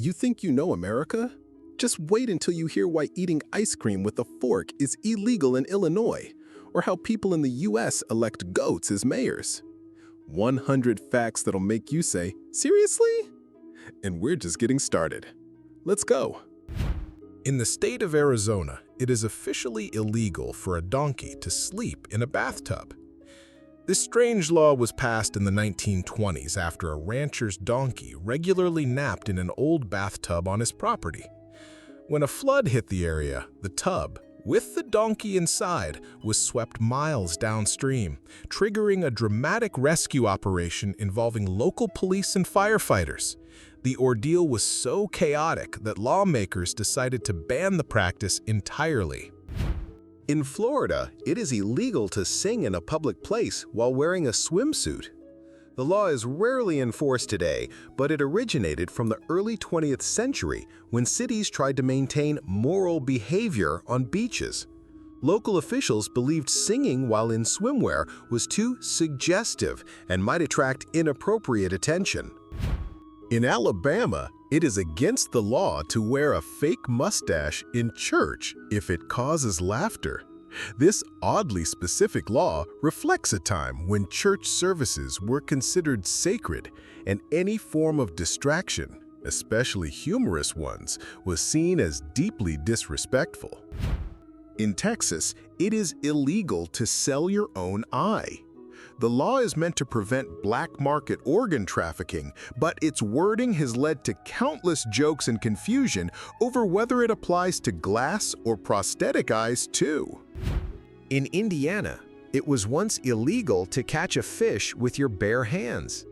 You think you know America? Just wait until you hear why eating ice cream with a fork is illegal in Illinois, or how people in the US elect goats as mayors. 100 facts that'll make you say, seriously? And we're just getting started. Let's go. In the state of Arizona, it is officially illegal for a donkey to sleep in a bathtub. This strange law was passed in the 1920s after a rancher's donkey regularly napped in an old bathtub on his property. When a flood hit the area, the tub, with the donkey inside, was swept miles downstream, triggering a dramatic rescue operation involving local police and firefighters. The ordeal was so chaotic that lawmakers decided to ban the practice entirely. In Florida, it is illegal to sing in a public place while wearing a swimsuit. The law is rarely enforced today, but it originated from the early 20th century when cities tried to maintain moral behavior on beaches. Local officials believed singing while in swimwear was too suggestive and might attract inappropriate attention. In Alabama, it is against the law to wear a fake mustache in church if it causes laughter. This oddly specific law reflects a time when church services were considered sacred, and any form of distraction, especially humorous ones, was seen as deeply disrespectful. In Texas, it is illegal to sell your own eye. The law is meant to prevent black market organ trafficking, but its wording has led to countless jokes and confusion over whether it applies to glass or prosthetic eyes too. In Indiana, it was once illegal to catch a fish with your bare hands.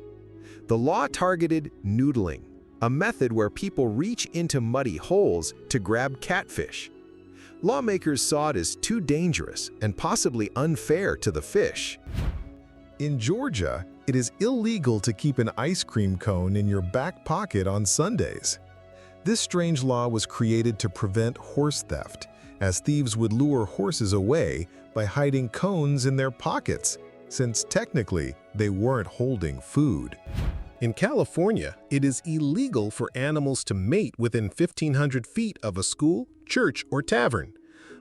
The law targeted noodling, a method where people reach into muddy holes to grab catfish. Lawmakers saw it as too dangerous and possibly unfair to the fish. In Georgia, it is illegal to keep an ice cream cone in your back pocket on Sundays. This strange law was created to prevent horse theft, as thieves would lure horses away by hiding cones in their pockets, since technically they weren't holding food. In California, it is illegal for animals to mate within 1,500 feet of a school, church, or tavern.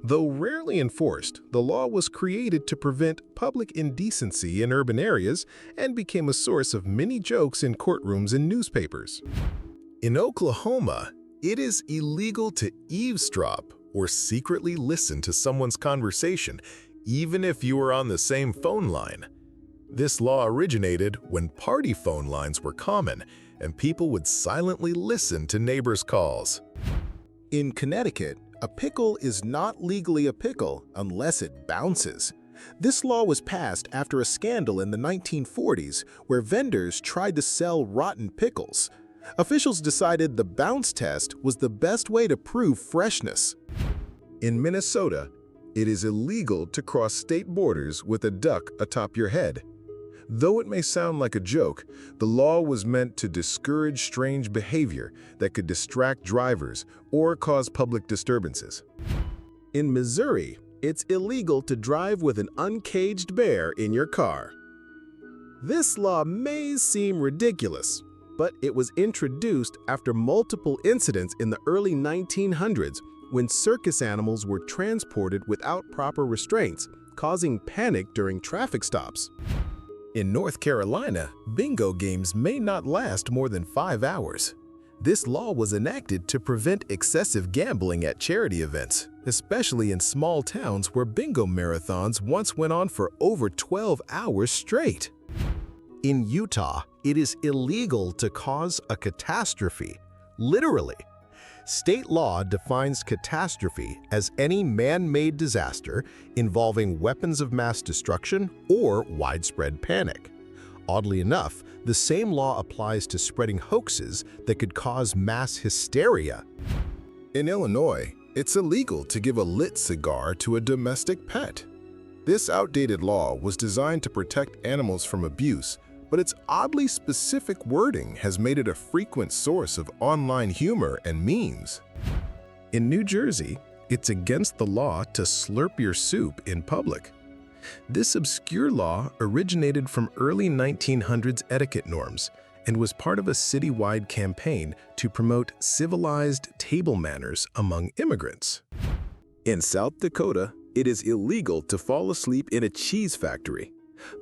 Though rarely enforced, the law was created to prevent public indecency in urban areas and became a source of many jokes in courtrooms and newspapers. In Oklahoma, it is illegal to eavesdrop or secretly listen to someone's conversation, even if you are on the same phone line. This law originated when party phone lines were common, and people would silently listen to neighbors' calls. In Connecticut, a pickle is not legally a pickle unless it bounces. This law was passed after a scandal in the 1940s where vendors tried to sell rotten pickles. Officials decided the bounce test was the best way to prove freshness. In Minnesota, it is illegal to cross state borders with a duck atop your head. Though it may sound like a joke, the law was meant to discourage strange behavior that could distract drivers or cause public disturbances. In Missouri, it's illegal to drive with an uncaged bear in your car. This law may seem ridiculous, but it was introduced after multiple incidents in the early 1900s when circus animals were transported without proper restraints, causing panic during traffic stops. In North Carolina, bingo games may not last more than 5 hours. This law was enacted to prevent excessive gambling at charity events, especially in small towns where bingo marathons once went on for over 12 hours straight. In Utah, it is illegal to cause a catastrophe, literally. State law defines catastrophe as any man-made disaster involving weapons of mass destruction or widespread panic. Oddly enough, the same law applies to spreading hoaxes that could cause mass hysteria. In Illinois, it's illegal to give a lit cigar to a domestic pet. This outdated law was designed to protect animals from abuse, but its oddly specific wording has made it a frequent source of online humor and memes. In New Jersey, it's against the law to slurp your soup in public. This obscure law originated from early 1900s etiquette norms and was part of a citywide campaign to promote civilized table manners among immigrants. In South Dakota, it is illegal to fall asleep in a cheese factory.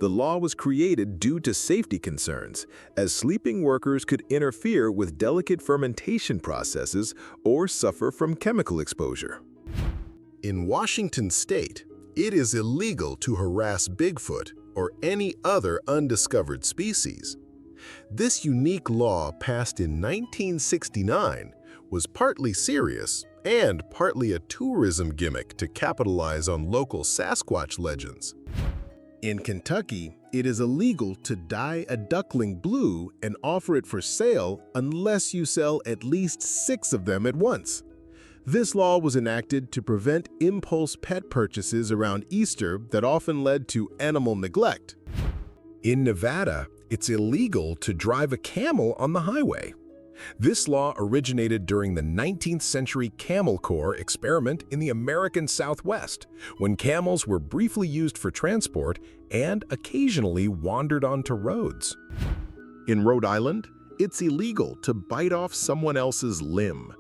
The law was created due to safety concerns, as sleeping workers could interfere with delicate fermentation processes or suffer from chemical exposure. In Washington state, it is illegal to harass Bigfoot or any other undiscovered species. This unique law, passed in 1969, was partly serious and partly a tourism gimmick to capitalize on local Sasquatch legends. In Kentucky, it is illegal to dye a duckling blue and offer it for sale unless you sell at least 6 of them at once. This law was enacted to prevent impulse pet purchases around Easter that often led to animal neglect. In Nevada, it's illegal to drive a camel on the highway. This law originated during the 19th century Camel Corps experiment in the American Southwest, when camels were briefly used for transport and occasionally wandered onto roads. In Rhode Island, it's illegal to bite off someone else's limb.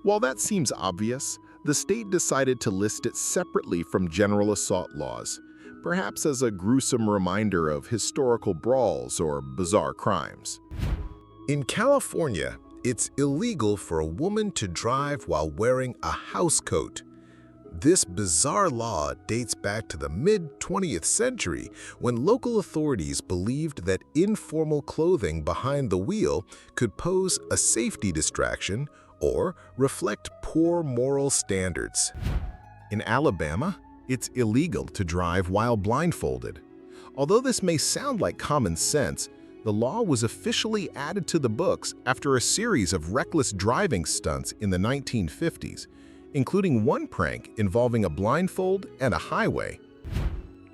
While that seems obvious, the state decided to list it separately from general assault laws, perhaps as a gruesome reminder of historical brawls or bizarre crimes. In California, it's illegal for a woman to drive while wearing a housecoat. This bizarre law dates back to the mid-20th century, when local authorities believed that informal clothing behind the wheel could pose a safety distraction or reflect poor moral standards. In Alabama, it's illegal to drive while blindfolded. Although this may sound like common sense, the law was officially added to the books after a series of reckless driving stunts in the 1950s, including one prank involving a blindfold and a highway.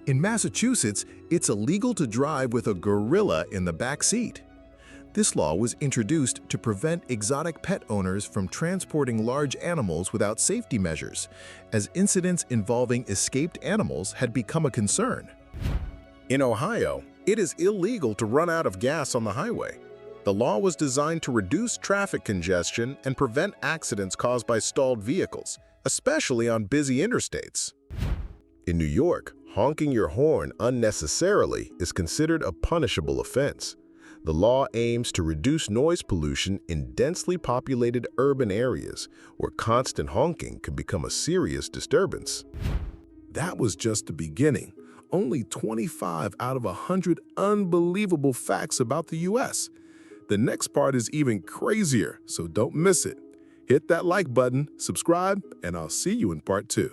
In Massachusetts, it's illegal to drive with a gorilla in the back seat. This law was introduced to prevent exotic pet owners from transporting large animals without safety measures, as incidents involving escaped animals had become a concern. In Ohio, it is illegal to run out of gas on the highway. The law was designed to reduce traffic congestion and prevent accidents caused by stalled vehicles, especially on busy interstates. In New York, honking your horn unnecessarily is considered a punishable offense. The law aims to reduce noise pollution in densely populated urban areas where constant honking can become a serious disturbance. That was just the beginning. Only 25 out of 100 unbelievable facts about the US. The next part is even crazier, so don't miss it. Hit that like button, subscribe, and I'll see you in part 2.